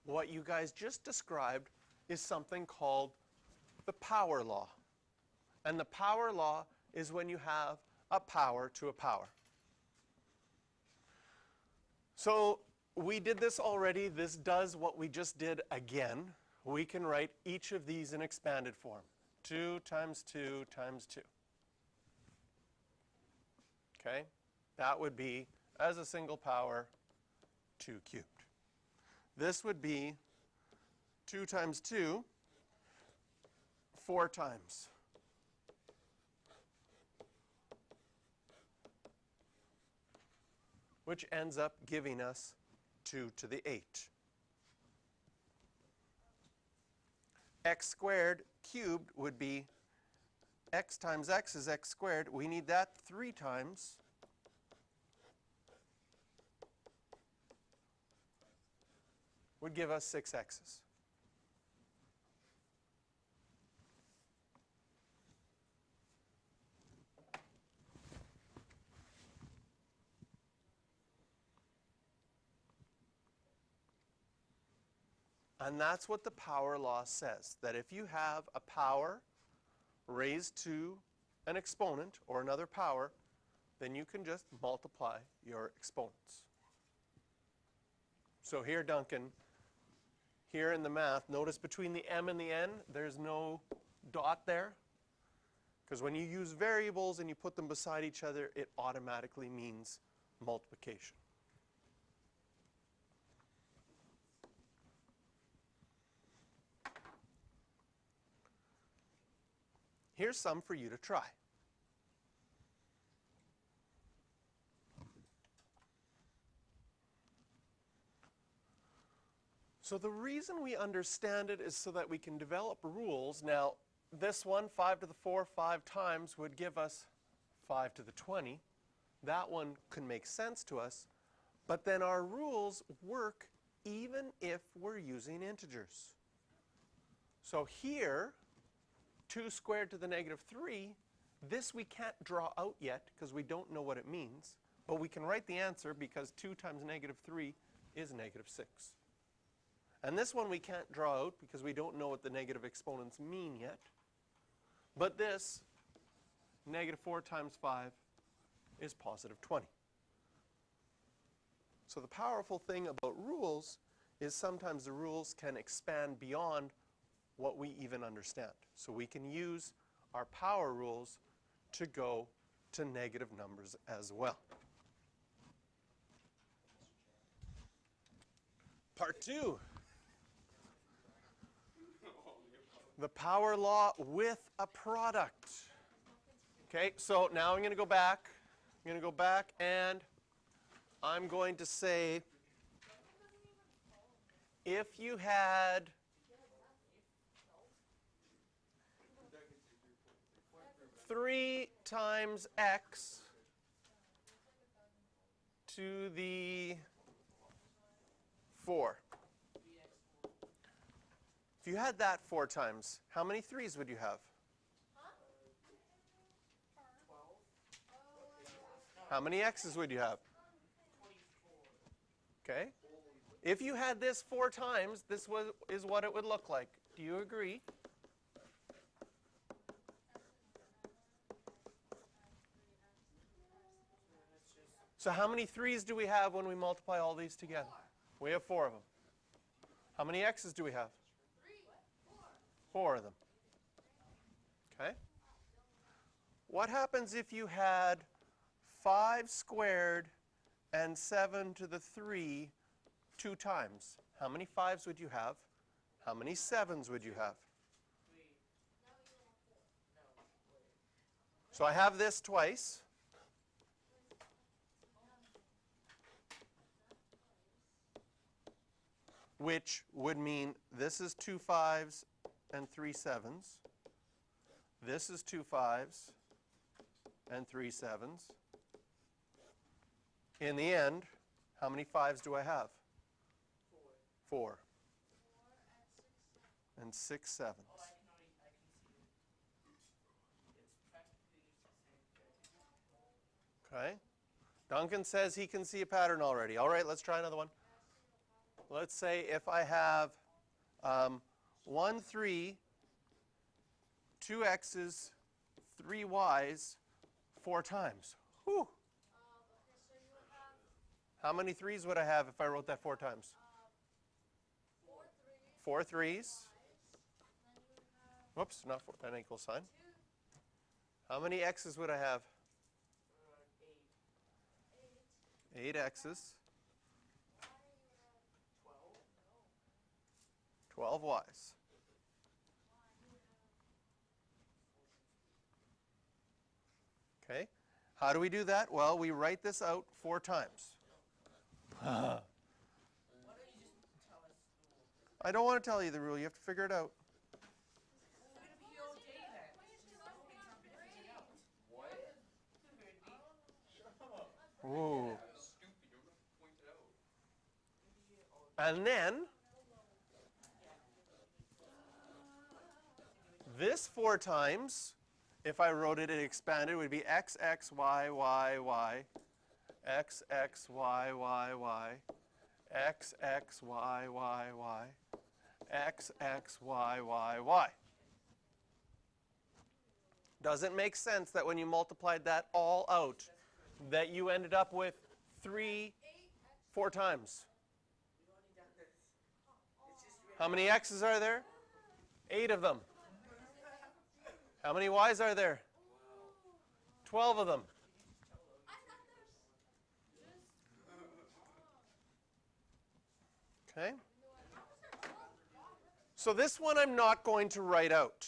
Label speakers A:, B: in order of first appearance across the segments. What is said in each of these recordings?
A: what you guys just described is something called the power law. And the power law is when you have a power to a power. So we did this already. This does what we just did again. We can write each of these in expanded form. 2 times 2 times 2. Okay? That would be, as a single power, 2 cubed. This would be 2 times 2, 4 times. Which ends up giving us 2 to the 8. X squared cubed would be x times x is x squared. We need that 3 times. Would give us 6 x's. And that's what the power law says, that if you have a power raised to an exponent or another power, then you can just multiply your exponents. So here, Duncan, here in the math, notice between the m and the n, there's no dot there. Because when you use variables and you put them beside each other, it automatically means multiplication. Here's some for you to try. So the reason we understand it is so that we can develop rules. Now, this one, 5 to the 4, 5 times, would give us 5 to the 20. That one can make sense to us. But then our rules work even if we're using integers. So here, 2 squared to the negative 3, this we can't draw out yet because we don't know what it means. But we can write the answer because 2 times negative 3 is negative 6. And this one we can't draw out because we don't know what the negative exponents mean yet. But this, negative 4 times 5, is positive 20. So the powerful thing about rules is sometimes the rules can expand beyond what we even understand. So we can use our power rules to go to negative numbers as well. Part 2. The power law with a product. Okay, so now I'm going to go back. I'm going to go back and I'm going to say if you had three times x to the 4. If you had that 4 times, how many 3's would you have? How many x's would you have? Okay. If you had this 4 times, this is what it would look like. Do you agree? So how many 3's do we have when we multiply all these together? We have 4 of them. How many x's do we have? 4 of them. Okay. What happens if you had 5 squared and 7 to the 3 2 times? How many 5's would you have? How many 7's would you have? So I have this twice. Which would mean this is 2 5's and 3 7's. This is 2 5's and 3 7's. In the end, how many 5's do I have? 4. And 6 7's. Okay. Duncan says he can see a pattern already. All right, let's try another one. let's say if I have 1, 3, 2 x's, 3 y's, 4 times. Whew. How many 3's would I have if I wrote that 4 times? 4 3's. Whoops, not 4, an equal sign. How many x's would I have? 8 x's. 12 y's. Okay. How do we do that? Well, we write this out 4 times. I don't want to tell you the rule. You have to figure it out. Ooh. And then this 4 times, if I wrote it and expanded, would be x, x, y, y, y, x, x, y, y, y, x, x, y, y, y, x, x, y, y, y. Does it make sense that when you multiplied that all out, that you ended up with 4 times? How many x's are there? 8 of them. How many y's are there? 12 of them. Okay. So this one I'm not going to write out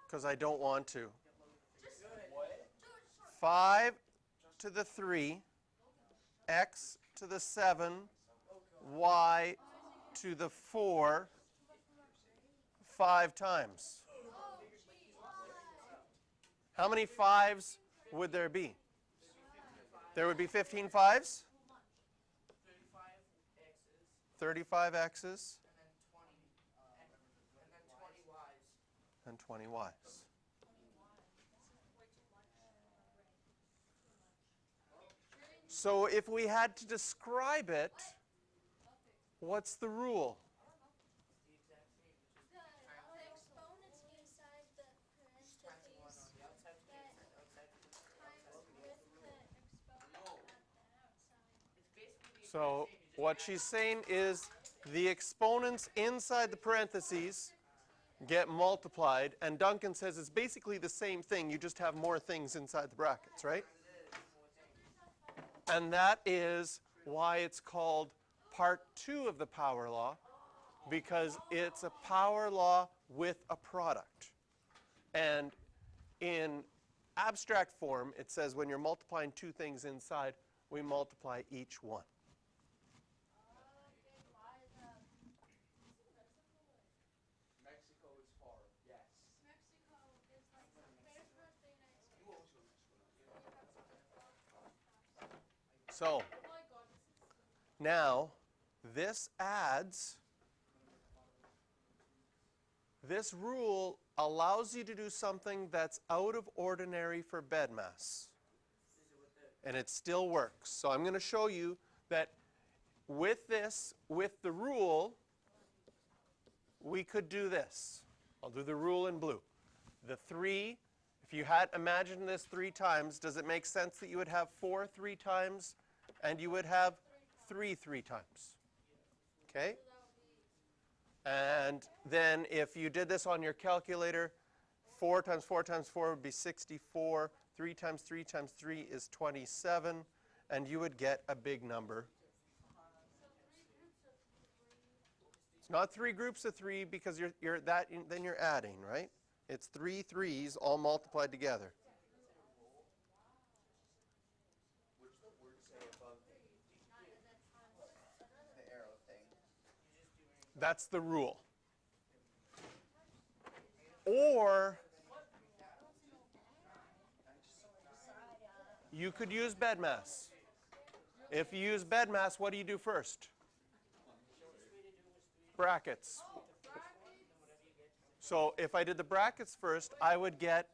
A: because I don't want to. 5 to the 3, x to the 7, y to the 4, 5 times. How many 5's would there be? There would be 15 5's? 35 x's. And 20 y's. So if we had to describe it, what's the rule? So what she's saying is the exponents inside the parentheses get multiplied, and Duncan says it's basically the same thing, you just have more things inside the brackets, right? And that is why it's called part 2 of the power law, because it's a power law with a product. And in abstract form, it says when you're multiplying 2 things inside, we multiply each one. So, now, this adds, this rule allows you to do something that's out of ordinary for BEDMAS. And it still works. So I'm going to show you that with this, with the rule, we could do this. I'll do the rule in blue. The 3, if you had imagined this 3 times, does it make sense that you would have 4 3 times and you would have 3 3 times? Okay? And then if you did this on your calculator, 4 times 4 times 4 would be 64. 3 times 3 times 3 is 27. And you would get a big number. It's not 3 groups of 3 because then you're adding, right? It's 3 3's all multiplied together. That's the rule. Or you could use BEDMAS. If you use BEDMAS, what do you do first? Brackets. So if I did the brackets first, I would get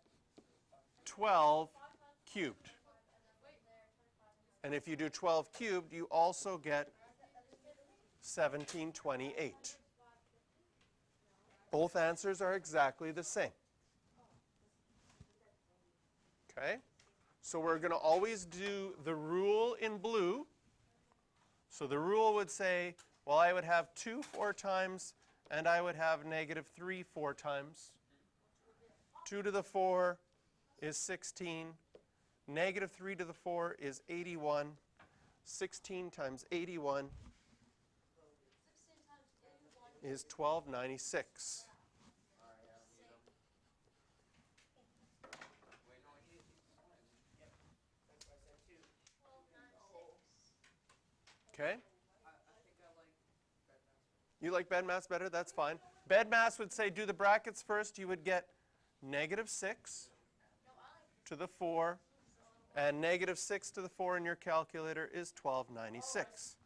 A: 12 cubed. And if you do 12 cubed, you also get 1728. Both answers are exactly the same. Okay? So we're going to always do the rule in blue. So the rule would say, well, I would have 2 4 times, and I would have negative 3 4 times. 2 to the 4 is 16. Negative 3 to the 4 is 81. 16 times 81 is 1296. Okay? You like BEDMAS better? That's fine. BEDMAS would say do the brackets first. You would get negative 6 to the 4, and negative 6 to the 4 in your calculator is 1296.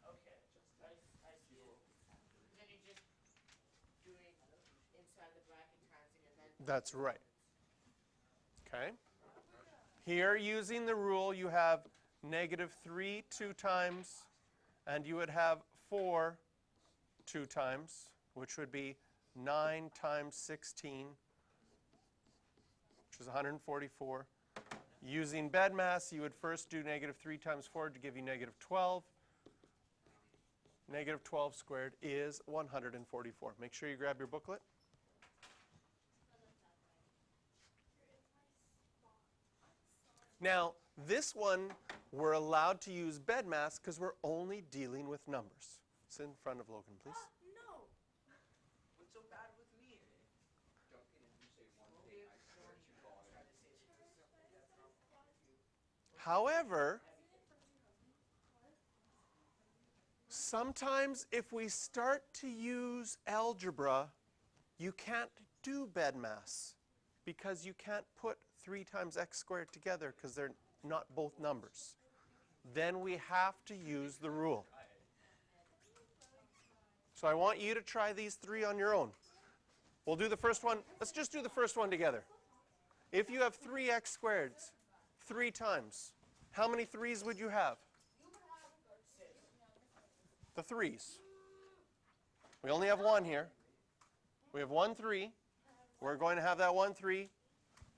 A: That's right. Okay? Here, using the rule, you have negative 3 2 times, and you would have 4 2 times, which would be 9 times 16, which is 144. Using BEDMAS, you would first do negative 3 times 4 to give you negative 12. Negative 12 squared is 144. Make sure you grab your booklet. Now, this one, we're allowed to use BEDMAS because we're only dealing with numbers. Sit in front of Logan, please.
B: No. What's so bad with me?
A: However, sometimes if we start to use algebra, you can't do BEDMAS because you can't put 3 times x squared together because they're not both numbers. Then we have to use the rule. So I want you to try these 3 on your own. We'll do the first one. Let's just do the first one together. If you have 3x squareds 3 times, how many 3's would you have? The 3's. We only have 1 here. We have 1 3. We're going to have that 1 3.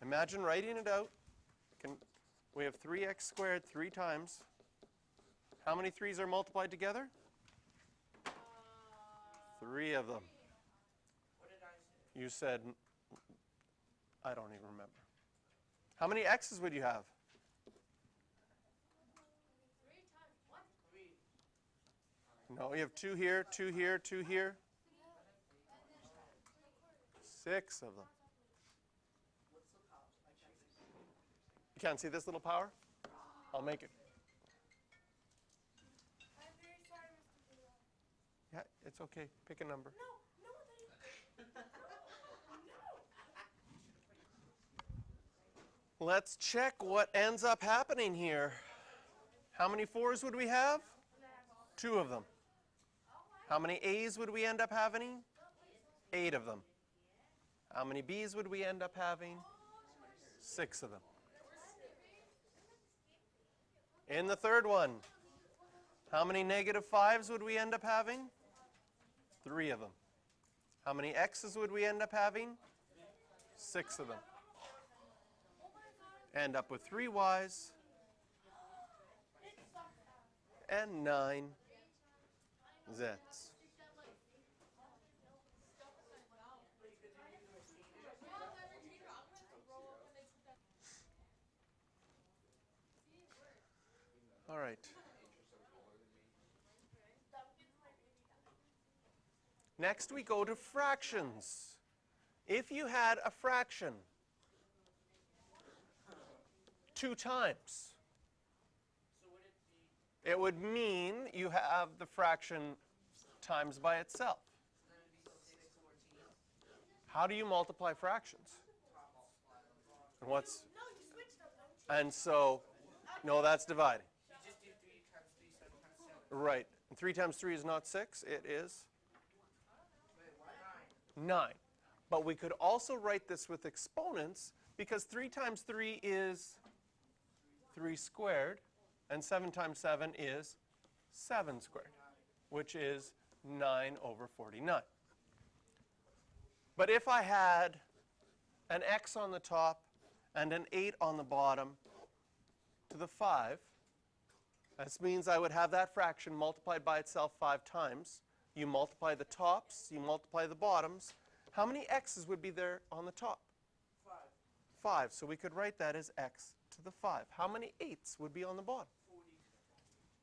A: Imagine writing it out. We have 3x squared 3 times. How many 3's are multiplied together? 3 of them.
B: What did I say?
A: You said, I don't even remember. How many x's would you have?
B: 3.
A: No, you have 2 here, 2 here, 2 here. 6 of them. You can't see this little power? I'll make it.
C: I'm very sorry, Mr. Bula.
A: Yeah, it's okay. Pick a number.
C: No.
A: Let's check what ends up happening here. How many 4's would we have? 2 of them. How many A's would we end up having? 8 of them. How many B's would we end up having? 6 of them. In the third one, how many negative 5's would we end up having? 3 of them. How many x's would we end up having? 6 of them. End up with 3 y's and 9 z's. All right. Next we go to fractions. If you had a fraction 2 times, it would mean you have the fraction times by itself. How do you multiply fractions? And what's,
C: No, you switched them, don't you?
A: and so, no, that's dividing.
B: You just do 3 times 3, 7 times 7.
A: Right. And 3 times 3 is not 6, it is
B: Wait, why
A: 9. But we could also write this with exponents because 3 times 3 is 3 squared, and 7 times 7 is 7 squared, which is 9 over 49. But if I had an x on the top and an 8 on the bottom to the 5, this means I would have that fraction multiplied by itself 5 times. You multiply the tops, you multiply the bottoms. How many x's would be there on the top?
B: 5.
A: 5. So we could write that as x to the 5. How many 8s would be on the bottom?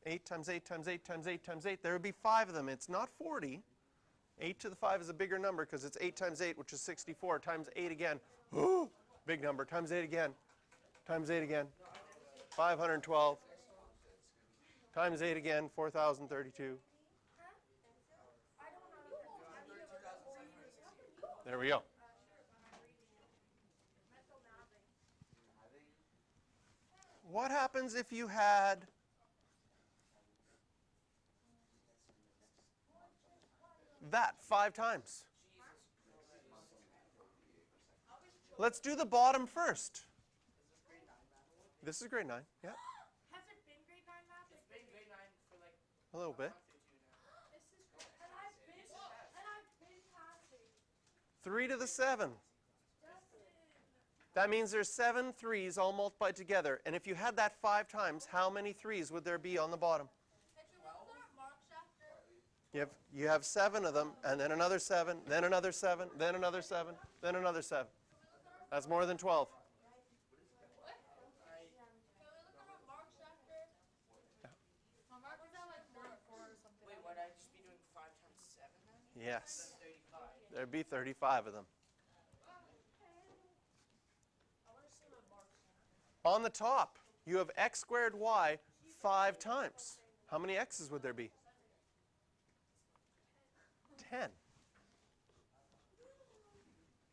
B: 40.
A: 8 times 8 times 8 times 8 times 8. There would be 5 of them. It's not 40. 8 to the 5 is a bigger number because it's 8 times 8, which is 64, times 8 again. Ooh, big number. Times 8 again. Times 8 again. 512. Times 8 again, 4,032. There we go. What happens if you had that 5 times? Let's do the bottom first. This is grade 9, yeah,
C: Has it been grade 9 math?
B: It's been grade 9 for like
A: a little bit.
B: a month or two now.
C: This is and I've been passing.
A: 3 to the 7.
C: Justin.
A: That means there's 7 3s all multiplied together. And if you had that 5 times, how many 3s would there be on the bottom? You have 7 of them, and then another 7, then another 7, then another 7, then another 7. That's more than 12.
B: Wait, would I just be doing 5 times 7 then?
A: Yes.
B: 35.
A: There'd be 35 of them. On the top, you have x squared y 5 times. How many x's would there be? 10.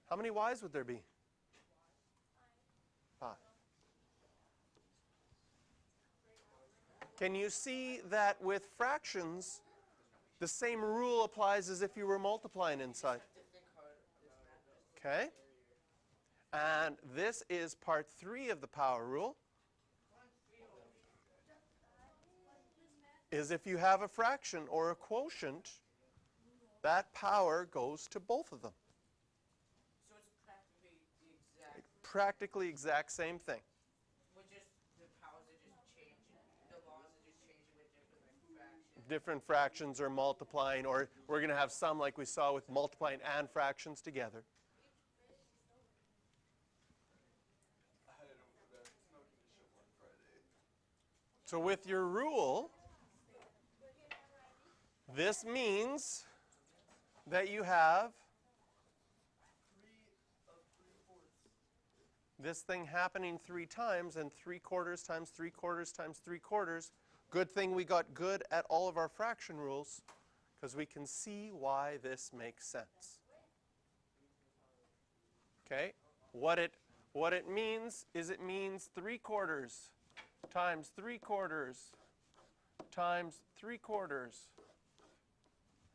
A: How many y's would there be? 5. Can you see that with fractions, the same rule applies as if you were multiplying inside? Okay? And this is part 3 of the power rule. Is if you have a fraction or a quotient, that power goes to both of them.
B: So it's practically the exact,
A: Practically exact same thing.
B: with just the powers are just changing, the laws are just changing with different fractions.
A: Different fractions are multiplying, or we're going to have some like we saw with multiplying and fractions together. So with your rule, this means that you have this thing happening 3 times, and 3/4 times 3/4 times 3/4. Good thing we got good at all of our fraction rules, because we can see why this makes sense. Okay? What it means is it means 3/4 times 3/4 times 3/4.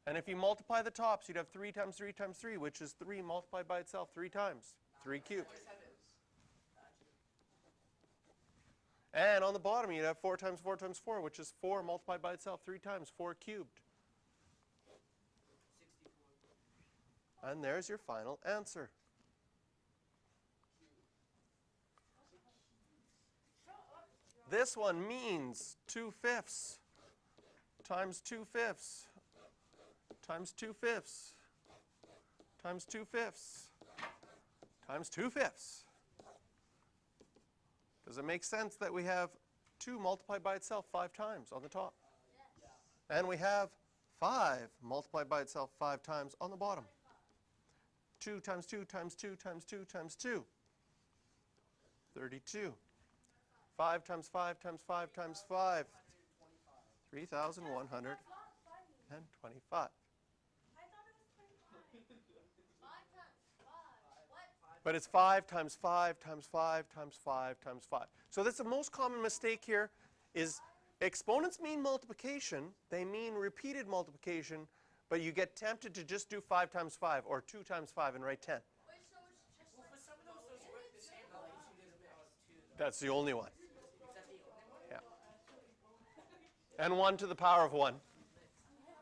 A: And if you multiply the tops, you'd have 3 times 3 times 3, which is 3 multiplied by itself 3 times. 3 cubed. And on the bottom, you'd have 4 times 4 times 4, which is 4 multiplied by itself 3 times, 4 cubed.
B: 64.
A: And there's your final answer. This one means 2/5 times 2/5 times 2/5 times 2/5 times 2/5. Does it make sense that we have 2 multiplied by itself 5 times on the top?
C: Yes.
A: And we have 5 multiplied by itself 5 times on the bottom. 2 times 2 times 2 times 2 times 2. 32. 5 times 5 times 5 times 5. 3,125.
C: I thought it was 25. 5 times 5. What?
A: But it's 5 times 5 times 5 times 5 times 5. So that's the most common mistake here is exponents mean multiplication. They mean repeated multiplication, but you get tempted to just do 5 times 5 or 2 times 5 and write 10.
C: Wait, so it's just
B: Well,
C: like
B: for some of those work the same, but like 2 to the power of 2.
A: That's the only one.
B: Is that the only one?
A: Yeah. And 1 to the power of 1.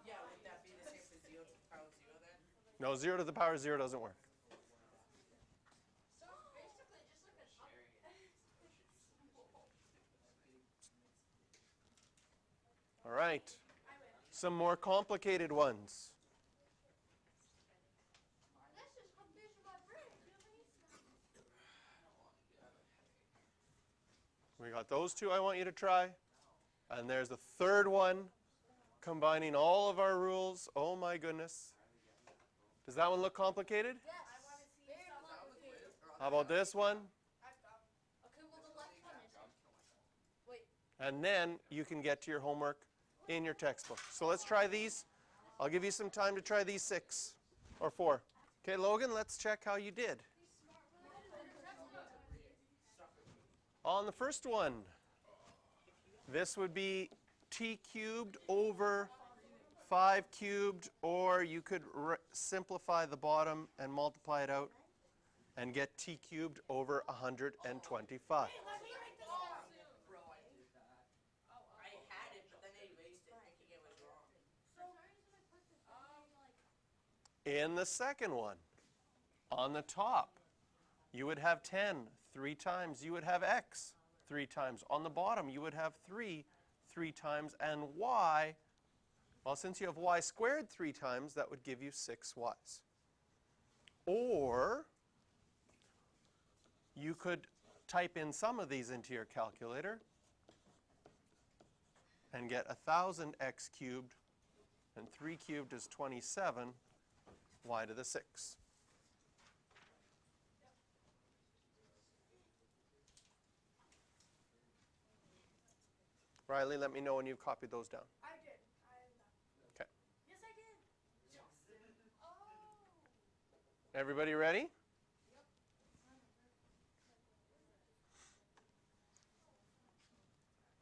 B: Yeah, would that be the same
A: No, 0 to the power 0 doesn't work.
C: So basically, just like an
A: All right. Some more complicated ones.
C: This is confusing my brain. Do you have any snacks?
A: We got those two I want you to try. And there's the third one, combining all of our rules. Oh my goodness. Does that one look complicated?
C: Yes. I want to see very complicated.
A: How about this one?
C: Okay, well the left one isn't. Wait.
A: And then you can get to your homework in your textbook. So let's try these. I'll give you some time to try these 6 or 4. Okay, Logan, let's check how you did. On the first one, this would be t cubed over 5 cubed, or you could simplify the bottom and multiply it out and get t cubed over 125.
B: Bro, I did that. I had it, but then I erased it, thinking it was wrong.
A: In the second one, on the top, you would have 10 3 times. You would have x 3 times. On the bottom, you would have 3 times. And y, well, since you have y squared 3 times, that would give you 6 y's. Or you could type in some of these into your calculator and get 1,000x cubed, and 3 cubed is 27, y to the 6. Riley, let me know when you've copied those down.
C: I did.
A: Okay.
C: Yes, I did. Oh.
A: Everybody ready?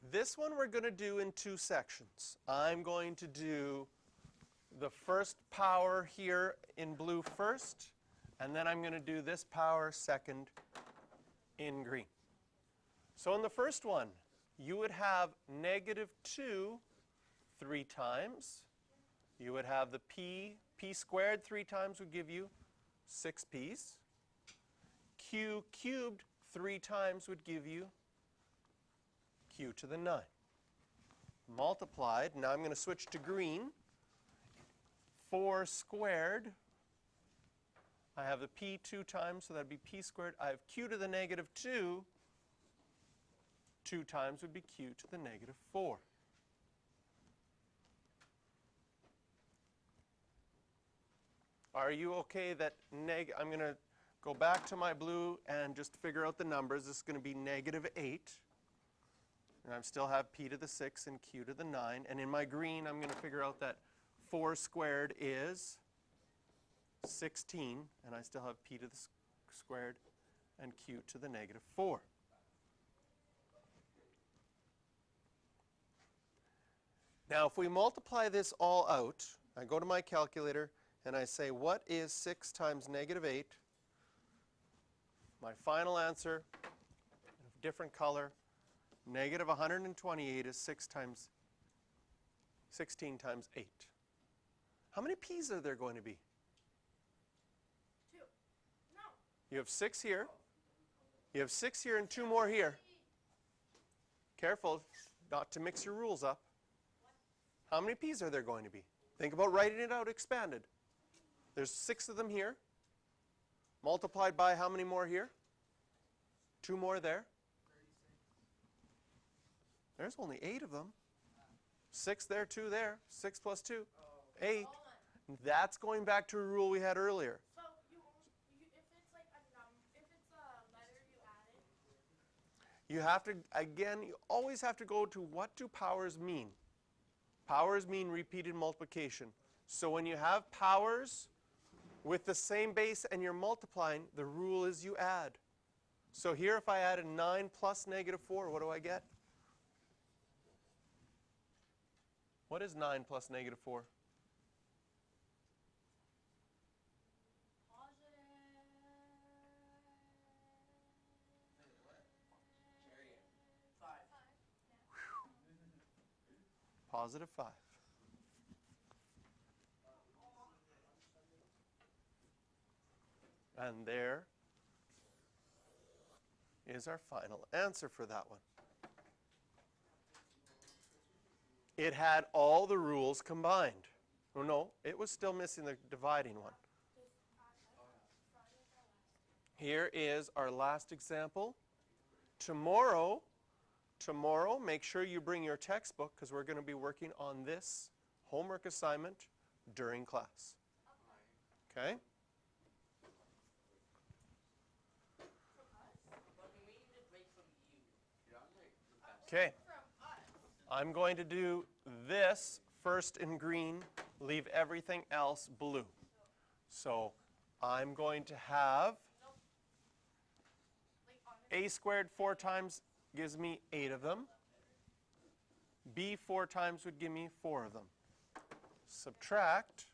A: This one we're going to do in 2 sections. I'm going to do the first power here in blue first, and then I'm going to do this power second in green. So in the first one, you would have -2 3 times. You would have the p squared 3 times would give you 6p's. Q cubed 3 times would give you q to the 9. Multiplied, now I'm going to switch to green. 4 squared, I have the p 2 times, so that would be p squared. I have q to the -2. 2 times would be q to the -4. Are you okay that I'm going to go back to my blue and just figure out the numbers. This is going to be -8. And I still have p to the 6 and q to the 9. And in my green, I'm going to figure out that 4 squared is 16. And I still have p to the squared and q to the -4. Now, if we multiply this all out, I go to my calculator and I say, what is 6 times -8? My final answer, different color, -128 is 16 times 8. How many p's are there going to be?
C: 2. No.
A: You have 6 here. You have 6 here and 2 more here. Careful not to mix your rules up. How many p's are there going to be? Think about writing it out expanded. There's 6 of them here. Multiplied by how many more here? 2 more there. There's only 8 of them. 6 there, 2 there. 6 plus 2, 8. That's going back to a rule we had earlier.
C: So if it's like if it's a letter, you add it.
A: You have to, again, you always have to go to what do powers mean? Powers mean repeated multiplication. So when you have powers with the same base and you're multiplying, the rule is you add. So here if I add a 9 plus -4, what do I get? What is 9 plus -4? +5. And there is our final answer for that one. It had all the rules combined. Oh, no, it was still missing the dividing one. Here is our last example. Tomorrow, make sure you bring your textbook because we're going to be working on this homework assignment during class. Okay? Okay. I'm going to do this first in green, leave everything else blue. So I'm going to have a squared 4 times gives me 8 of them. B 4 times would give me 4 of them. Subtract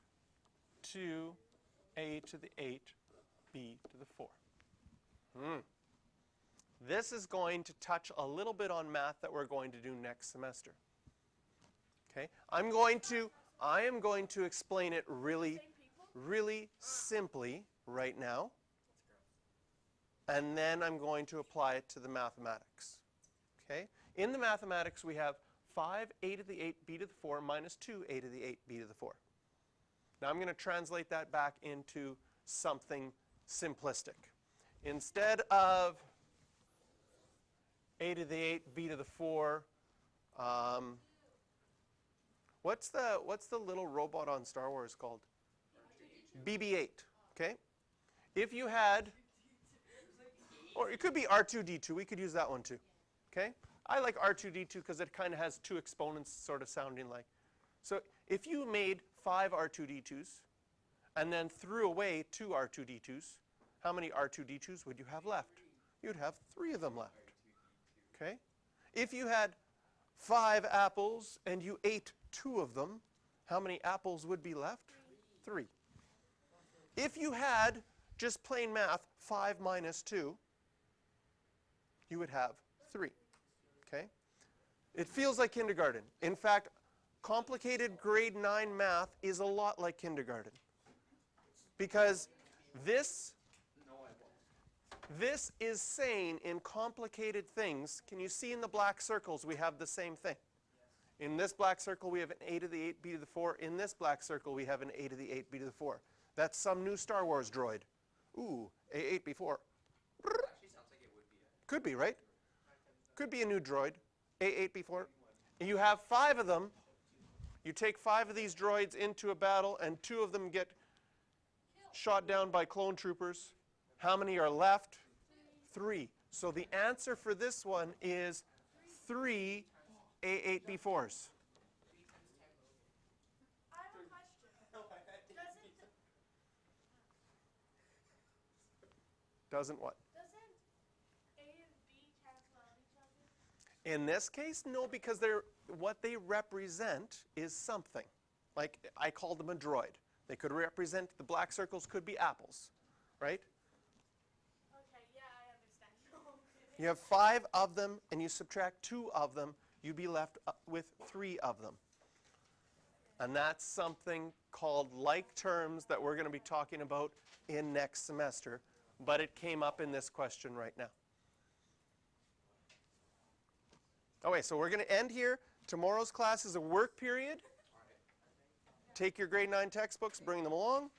A: 2a to the 8, b to the 4. This is going to touch a little bit on math that we're going to do next semester. Okay? I am going to explain it really simply right now. And then I'm going to apply it to the mathematics. Okay? In the mathematics, we have 5a to the 8, b to the 4, minus 2a to the 8, b to the 4. Now I'm going to translate that back into something simplistic. Instead of a to the 8, b to the 4, what's the little robot on Star Wars called? BB-8. Okay? If you had, or it could be R2-D2. We could use that one too. Okay? I like R2-D2 because it kind of has 2 exponents sort of sounding like. So if you made 5 R2-D2s and then threw away 2 R2-D2s, how many R2-D2s would you have left? You'd have 3 of them left. Okay? If you had 5 apples and you ate 2 of them, how many apples would be left? 3. If you had, just plain math, 5 minus 2, you would have 3. Okay? It feels like kindergarten. In fact, complicated grade 9 math is a lot like kindergarten. Because this is saying in complicated things, can you see in the black circles we have the same thing? In this black circle we have an a to the 8, b to the 4. In this black circle we have an a to the 8, b to the 4. That's some new Star Wars droid. Ooh, A8, B4.
B: Actually sounds like it would be
A: Could be, right? Could be a new droid. A8, B4. And you have 5 of them. You take 5 of these droids into a battle and 2 of them get shot down by clone troopers. How many are left? 3. So the answer for this one is 3 A8, B4s.
C: I have a question.
A: Doesn't what?
C: Doesn't A and B cancel out each other?
A: In this case, no, because what they represent is something. Like, I called them a droid. They could represent, the black circles could be apples, right?
C: Okay, yeah, I understand.
A: You have 5 of them, and you subtract 2 of them, you'd be left with 3 of them. And that's something called like terms that we're going to be talking about in next semester, but it came up in this question right now. Okay, so we're going to end here. Tomorrow's class is a work period. Take your grade 9 textbooks, bring them along.